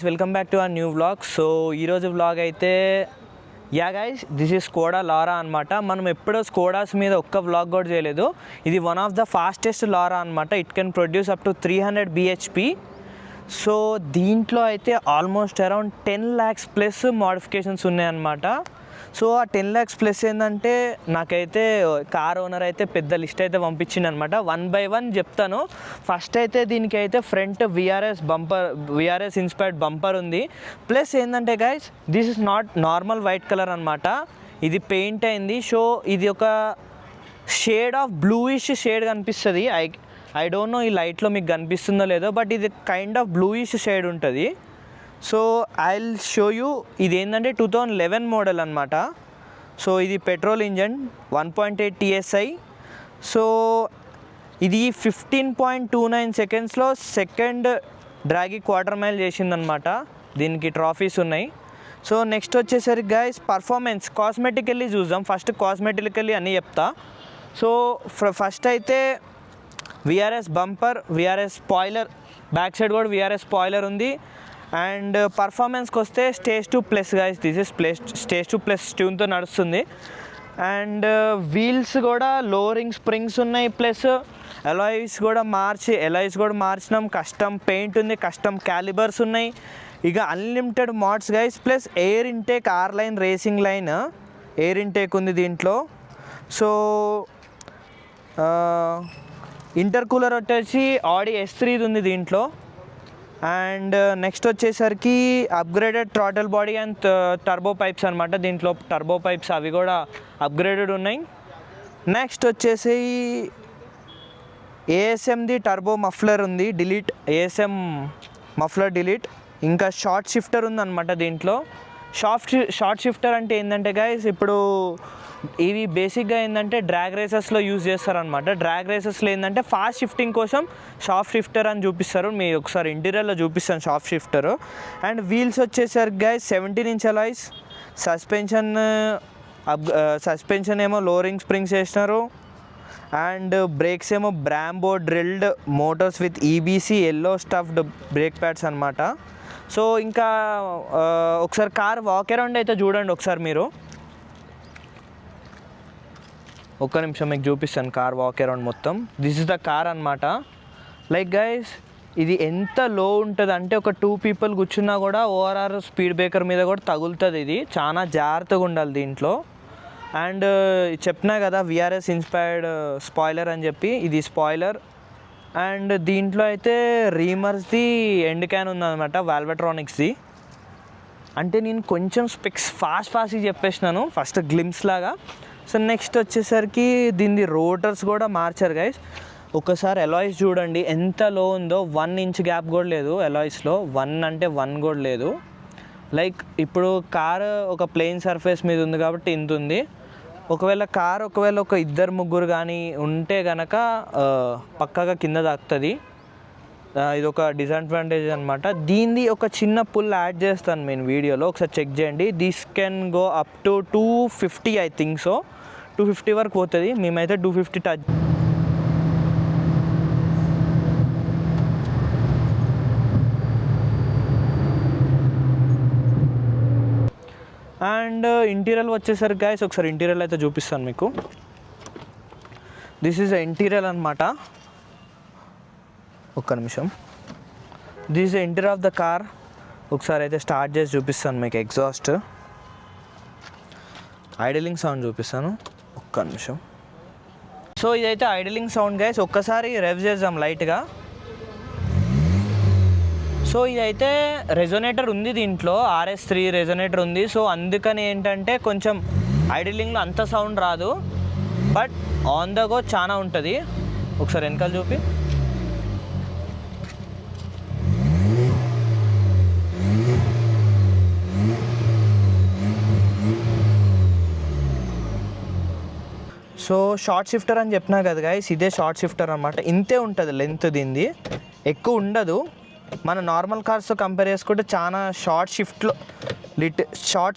Welcome back to our new vlog. So ఈరోజు vlog అయితే guys this is Skoda Laura అనమాట. మనం ఎప్పుడో స్కోడాస్ మీద ఒక్క వ్లాగ్ కూడా చేయలేదు. ఇది వన్ ఆఫ్ ద ఫాస్టెస్ట్ లారా అనమాట. It can produce up to 300 bhp. So దీంట్లో అయితే almost around 10 lakhs plus modifications ఉన్నాయన్నమాట. సో ఆ 10 lakhs ప్లస్ ఏంటంటే నాకైతే కార్ ఓనర్ అయితే పెద్ద లిస్ట్ అయితే పంపించింది అనమాట. 1 by 1 చెప్తాను. ఫస్ట్ అయితే దీనికి అయితే ఫ్రంట్ విఆర్ఎస్ ఇన్స్పైర్డ్ బంపర్ ఉంది. ప్లస్ ఏంటంటే guys this is not normal white colour అనమాట. ఇది పెయింట్ అయింది. సో ఇది ఒక షేడ్ ఆఫ్ బ్లూయిష్ షేడ్ కనిపిస్తుంది. ఐ డోంట్ నో ఈ లైట్లో మీకు కనిపిస్తుందో లేదో, బట్ ఇది కైండ్ ఆఫ్ బ్లూయిష్ షేడ్ ఉంటుంది. So I will show you. ఇది ఏంటంటే 2011 మోడల్ అనమాట. సో ఇది పెట్రోల్ ఇంజన్ 1.8 TSI. సో ఇది 15.29 సెకండ్స్లో సెకండ్ డ్రాగి క్వార్టర్ మైల్ చేసిందనమాట. దీనికి ట్రాఫీస్ ఉన్నాయి. సో నెక్స్ట్ వచ్చేసరికి గైస్ పర్ఫార్మెన్స్ కాస్మెటికల్లీ చూద్దాం. ఫస్ట్ కాస్మెటికల్లీ అన్నీ చెప్తా. సో ఫస్ట్ అయితే VRS bumper, VRS spoiler, back side కూడా విఆర్ఎస్ స్పాయిలర్ ఉంది. అండ్ పర్ఫార్మెన్స్కి వస్తే stage 2+ guys, this is stage 2+ ట్యూన్తో నడుస్తుంది. అండ్ వీల్స్ కూడా లోరింగ్ స్ప్రింగ్స్ ఉన్నాయి. ప్లస్ ఎలాయిస్ కూడా మార్చినాం. కస్టమ్ పెయింట్ ఉంది, కస్టమ్ క్యాలిబర్స్ ఉన్నాయి. ఇక unlimited modes guys. Plus air intake R-Line racing line air intake ఉంది దీంట్లో. సో ఇంటర్ కూలర్ వచ్చేసి ఆడి S3 ఉంది దీంట్లో. అండ్ నెక్స్ట్ వచ్చేసరికి upgraded throttle body and turbo pipes అనమాట. దీంట్లో టర్బో పైప్స్ అవి కూడా అప్గ్రేడెడ్ ఉన్నాయి. నెక్స్ట్ వచ్చేసి ASMది టర్బో మఫ్లర్ ఉంది, డిలీట్ ASM మఫ్లర్ డిలీట్. ఇంకా షార్ట్ షిఫ్టర్ ఉందన్నమాట దీంట్లో. షార్ట్ షిఫ్టర్ అంటే ఏంటంటే గైస్, ఇప్పుడు ఇవి బేసిక్గా ఏంటంటే డ్రాగ్ రేసెస్లో యూజ్ చేస్తారనమాట. డ్రాగ్ రేసెస్లో ఏంటంటే ఫాస్ట్ షిఫ్టింగ్ కోసం షార్ట్ షిఫ్టర్ అని చూపిస్తారు. మీరు ఒకసారి ఇంటీరియర్లో చూపిస్తాను షార్ట్ షిఫ్టర్. అండ్ వీల్స్ వచ్చేసరికి గైస్ 17-inch అలాయ్స్. సస్పెన్షన్ ఏమో లోరింగ్ స్ప్రింగ్స్ వేసినారు. అండ్ బ్రేక్స్ ఏమో Brembo drilled motors with EBC yellow stuffed brake pads అనమాట. సో ఇంకా ఒకసారి కార్ వాక్ అరౌండ్ అయితే చూడండి ఒకసారి మీరు. ఒక్క నిమిషం మీకు చూపిస్తాను కార్ వాక్ అరౌండ్ మొత్తం. దిస్ ఇస్ ద కార్ అనమాట. లైక్ గైస్ ఇది ఎంత లో ఉంటుంది అంటే ఒక 2 people కూర్చున్నా కూడా ORR స్పీడ్ బ్రేకర్ మీద కూడా తగులుతుంది. ఇది చాలా జాగ్రత్తగా ఉండాలి దీంట్లో. అండ్ చెప్పినా కదా విఆర్ఎస్ ఇన్స్పైర్డ్ స్పాయిలర్ అని చెప్పి, ఇది స్పాయిలర్. అండ్ దీంట్లో అయితే రీమర్స్ది ఎండ్ క్యాన్ ఉందన్నమాట, వాల్వెట్రానిక్స్ది. అంటే నేను కొంచెం స్పెక్స్ ఫాస్ట్గా చెప్పేసినాను ఫస్ట్ గ్లిమ్స్ లాగా. సో నెక్స్ట్ వచ్చేసరికి దీని రోటర్స్ కూడా మార్చారు గైస్. ఒకసారి ఎలాయిస్ చూడండి ఎంత లో ఉందో. 1 inch గ్యాప్ కూడా లేదు ఎలాయిస్లో. 1 అంటే 1 కూడా లేదు. లైక్ ఇప్పుడు కారు ఒక ప్లెయిన్ సర్ఫేస్ మీద ఉంది కాబట్టి ఇంత ఉంది. ఒకవేళ ఒక 2-3 కానీ ఉంటే కనుక పక్కాగా కింద తాకుతుంది. ఇది ఒక డిసడ్వాంటేజ్ అనమాట. దీన్ని ఒక చిన్న పుల్ యాడ్ చేస్తాను నేను వీడియోలో, ఒకసారి చెక్ చేయండి. This can go up to 250 I think. So 250 వరకు పోతుంది. మేమైతే 250 టచ్. అండ్ ఇంటీరియర్ వచ్చేసరికి గైస్ ఒకసారి ఇంటీరియర్ అయితే చూపిస్తాను మీకు. దిస్ ఈజ్ ఇంటీరియర్ అనమాట. ఒక్క నిమిషం. This is interior of the car. ఒకసారి అయితే స్టార్ట్ చేసి చూపిస్తాను మీకు. ఎగ్జాస్ట్, ఐడలింగ్ సౌండ్ చూపిస్తాను. ఒక్క నిమిషం. సో ఇదైతే ఐడలింగ్ సౌండ్ గైస్. ఒక్కసారి రెవ్ చేద్దాం లైట్గా. సో ఇదైతే రెజోనేటర్ ఉంది దీంట్లో, RS3 రెజోనేటర్ ఉంది. సో అందుకని ఏంటంటే కొంచెం ఐడలింగ్లో అంత సౌండ్ రాదు, బట్ ఆన్ ద గో చాలా ఉంటుంది. ఒకసారి వెనకాల చూపి. సో షార్ట్ షిఫ్టర్ అని చెప్పినా కదా గైస్, ఇదే షార్ట్ షిఫ్టర్ అనమాట. ఇంతే ఉంటుంది లెంత్, దీనిది ఎక్కువ ఉండదు. మన నార్మల్ కార్స్తో కంపేర్ చేసుకుంటే చాలా షార్ట్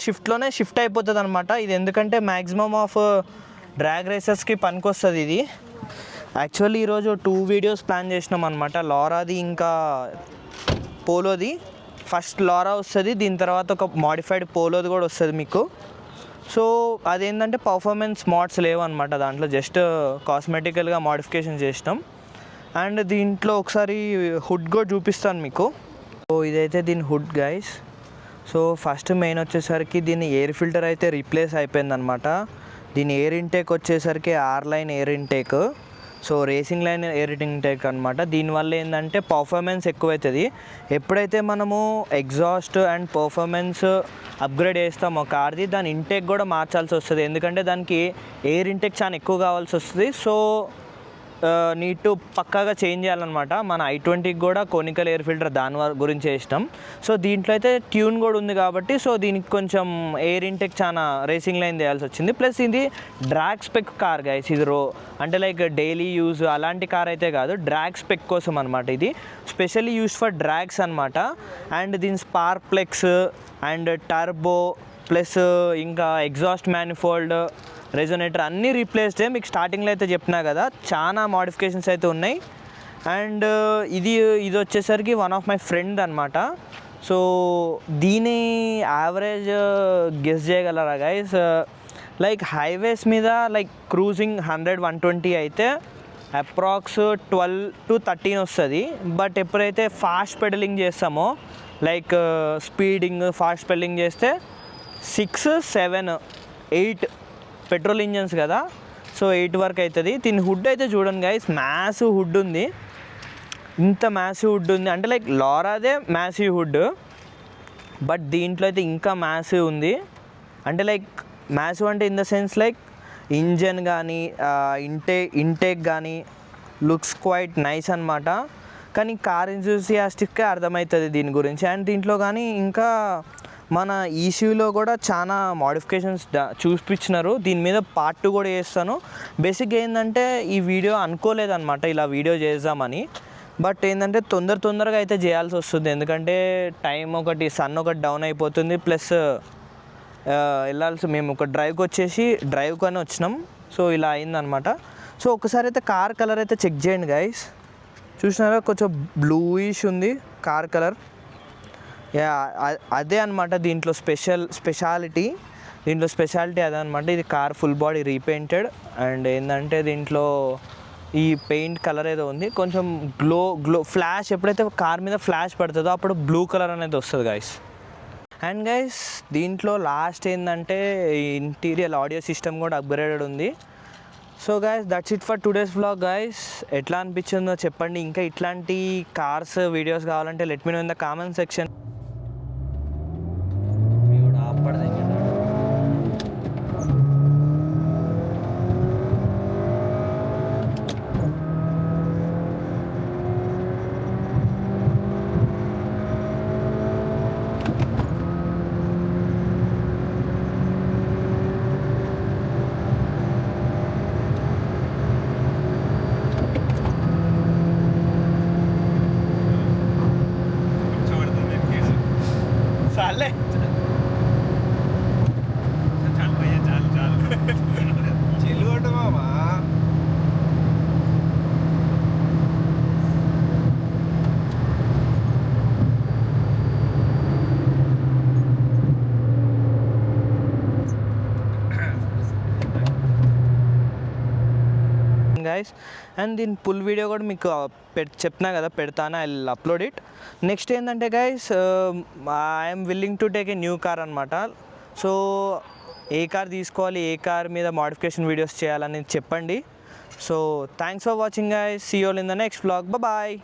షిఫ్ట్లోనే షిఫ్ట్ అయిపోతుంది అనమాట. ఇది ఎందుకంటే మ్యాక్సిమం ఆఫ్ డ్రాగ్ రేసెస్కి పనికొస్తుంది ఇది. యాక్చువల్లీ ఈరోజు 2 వీడియోస్ ప్లాన్ చేసినాం అనమాట, లారాది ఇంకా పోలోది. ఫస్ట్ లారా వస్తుంది, దీని తర్వాత ఒక మాడిఫైడ్ పోలోది కూడా వస్తుంది మీకు. సో అదేంటంటే పర్ఫార్మెన్స్ మోడ్స్ లేవన్నమాట దాంట్లో, జస్ట్ కాస్మెటికల్గా మోడిఫికేషన్ చేసినాం. అండ్ దీంట్లో ఒకసారి హుడ్ కూడా చూపిస్తాను మీకు. సో ఇదైతే దీని hood guys. So first main వచ్చేసరికి దీని ఎయిర్ ఫిల్టర్ అయితే రీప్లేస్ అయిపోయిందనమాట. దీని ఎయిర్ ఇంటేక్ వచ్చేసరికి R line air intake, so racing line air intake అనమాట. దీనివల్ల ఏంటంటే పర్ఫార్మెన్స్ ఎక్కువవుతుంది. ఎప్పుడైతే మనము ఎగ్జాస్ట్ అండ్ పర్ఫార్మెన్స్ అప్గ్రేడ్ చేస్తామో కార్ది, దాని ఇంటేక్ కూడా మార్చాల్సి వస్తుంది, ఎందుకంటే దానికి ఎయిర్ ఇంటేక్ చాలా ఎక్కువ కావాల్సి వస్తుంది. సో నీడ్ టు పక్కాగా చేంజ్ చేయాలన్నమాట. మన i20కి కూడా కోనికల్ ఎయిర్ ఫిల్టర్ దాని గురించి వేసినాం. సో దీంట్లో అయితే ట్యూన్ కూడా ఉంది కాబట్టి, సో దీనికి కొంచెం ఎయిర్ ఇంటెక్ చాలా రేసింగ్ లైన్ చేయాల్సి వచ్చింది. ప్లస్ ఇది డ్రాగ్ స్పెక్ కార్ గైస్, ఇది అంటే లైక్ డైలీ యూజ్ అలాంటి కార్ అయితే కాదు, డ్రాగ్ స్పెక్ కోసం అనమాట. ఇది స్పెషల్లీ యూజ్ ఫర్ డ్రాగ్స్ అనమాట. అండ్ దీని spark plugs and turbo plus ఇంకా ఎగ్జాస్ట్ మ్యానిఫోల్డ్, రెజోనేటర్ అన్నీ రీప్లేస్డ్. మీకు స్టార్టింగ్లో అయితే చెప్పినా కదా, చాలా మోడిఫికేషన్స్ అయితే ఉన్నాయి. అండ్ ఇది వచ్చేసరికి వన్ ఆఫ్ మై ఫ్రెండ్ అనమాట. సో దీని యావరేజ్ గెస్ చేయగలరా గైస్? లైక్ హైవేస్ మీద లైక్ క్రూజింగ్ 100-120 అయితే అప్రాక్స్ 12 to 13 వస్తుంది. బట్ ఎప్పుడైతే ఫాస్ట్ పెడలింగ్ చేస్తామో, లైక్ స్పీడింగ్ ఫాస్ట్ పెడలింగ్ చేస్తే 6, 7, 8 పెట్రోల్ ఇంజన్స్ కదా, సో 8 వరకు అవుతుంది. దీని హుడ్ అయితే చూడండి గైస్, మ్యాసివ్ హుడ్ ఉంది. ఇంత మ్యాసివ్ హుడ్ ఉంది అంటే లైక్ లారాదే మ్యాసివ్ హుడ్, బట్ దీంట్లో అయితే ఇంకా మ్యాసివ్ ఉంది. అంటే లైక్ మ్యాసివ్ అంటే in the sense like engine కానీ ఇంటేక్ కానీ లుక్స్ క్వైట్ నైస్ అనమాట. కానీ కార్ ఎంతూసియాస్టిక్గా అర్థమవుతుంది దీని గురించి. అండ్ దీంట్లో కానీ ఇంకా మన ఈసీయూలో కూడా చాలా మోడిఫికేషన్స్ చూపించినారు. దీని మీద పార్ట్ 2 కూడా చేస్తాను. బేసిక్గా ఏంటంటే ఈ వీడియో అనుకోలేదన్నమాట ఇలా వీడియో చేద్దామని, బట్ ఏంటంటే తొందరగా అయితే చేయాల్సి వస్తుంది, ఎందుకంటే టైం ఒకటి సన్ ఒకటి డౌన్ అయిపోతుంది. ప్లస్ మేము ఒక డ్రైవ్ కానీ వచ్చినాం. సో ఇలా అయిందనమాట. సో ఒకసారి అయితే కార్ కలర్ అయితే చెక్ చేయండి గైస్. చూసినారా, కొంచెం బ్లూయిష్ ఉంది కార్ కలర్. అదే అనమాట దీంట్లో స్పెషాలిటీ అదే అనమాట. ఇది car full body repainted. And ఏంటంటే దీంట్లో ఈ పెయింట్ కలర్ ఏదో ఉంది, కొంచెం గ్లో ఫ్లాష్, ఎప్పుడైతే కార్ మీద ఫ్లాష్ పడుతుందో అప్పుడు బ్లూ కలర్ అనేది వస్తుంది గైస్. అండ్ గైస్ దీంట్లో లాస్ట్ ఏంటంటే ఇంటీరియర్ ఆడియో సిస్టమ్ కూడా అప్గ్రేడెడ్ ఉంది. So guys that's it for today's vlog guys. ఎట్లా అనిపించిందో చెప్పండి. ఇంకా ఇట్లాంటి కార్స్ వీడియోస్ కావాలంటే let me know in the comment section. Guys. And దీని ఫుల్ వీడియో కూడా మీకు చెప్పినా కదా, పెడతాను, I will upload it. Next ఏంటంటే guys, I'm willing to take a new car అనమాట. సో ఏ కార్ తీసుకోవాలి, ఏ కార్ మీద మోడిఫికేషన్ వీడియోస్ చేయాలని చెప్పండి. So thanks for watching guys. See you all in the next vlog. Bye.